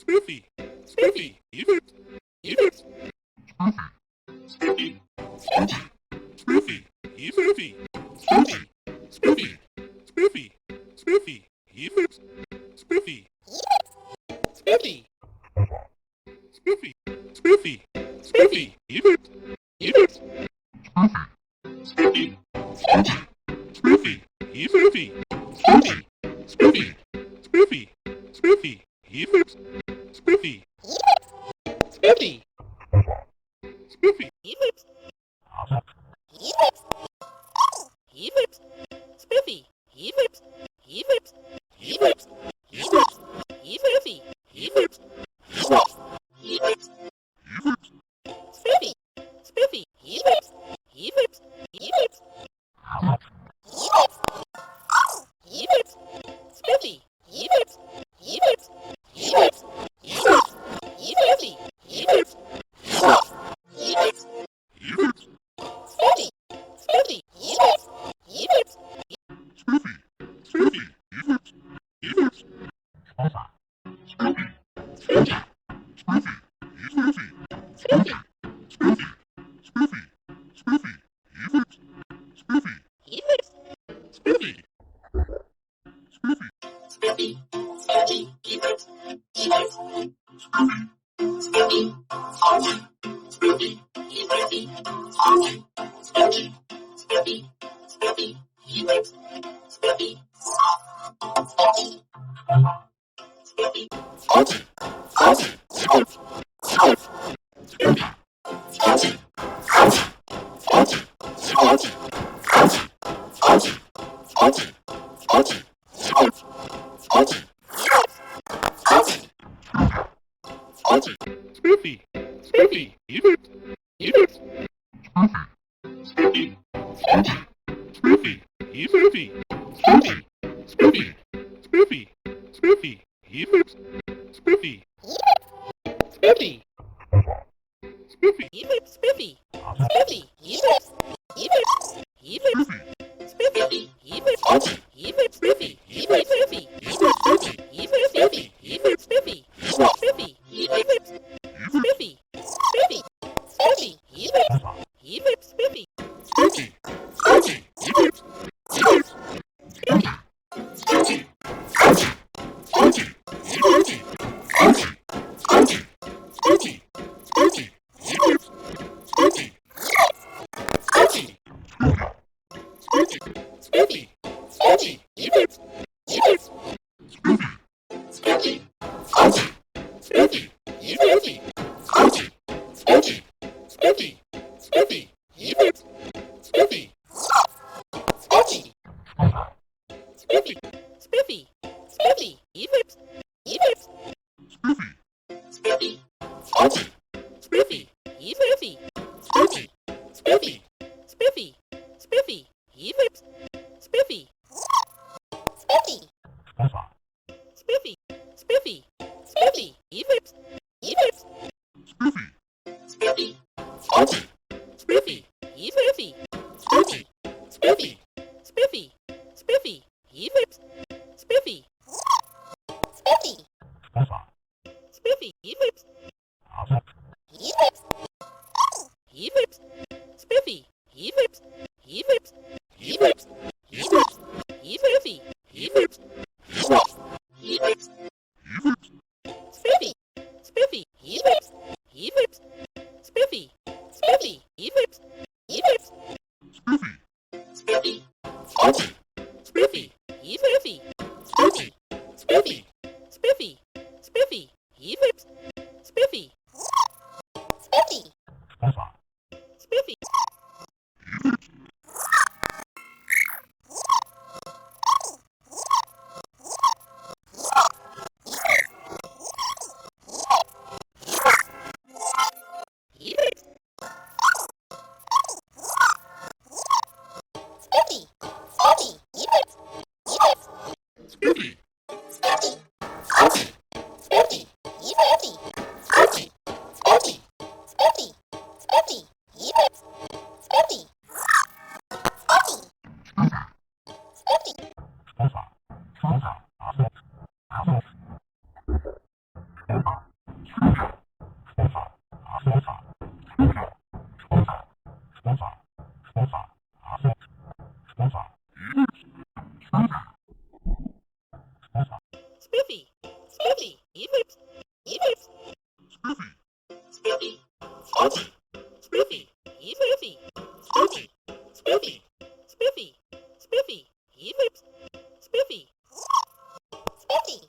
Spiffy, Spiffy, even, Spiffy, Spiffy, Spiffy, Spiffy, Spiffy, Spiffy, Spiffy, even, Spiffy, Spiffy, Spiffy, Spiffy, Spiffy, even, Spiffy, Spiffy, Spiffy, Spiffy, Spiffy, Spiffy, Spiffy, even, Spiffy, Spiffy, Spiffy, Spiffy, Spiffy, even, Spiffy, Spiffy, Spiffy, Spiffy, Spiffy, Spiffy, Spiffy, even, Spiffy, Spiffy, Spiffy, Spiffy, Spiffy, Spiffy, Evers, Evers, Spiffy, Spiffy, Spiffy, Spiffy, Spiffy, Spiffy, Spiffy, Spiffy, Evers, Spiffy, Spiffy.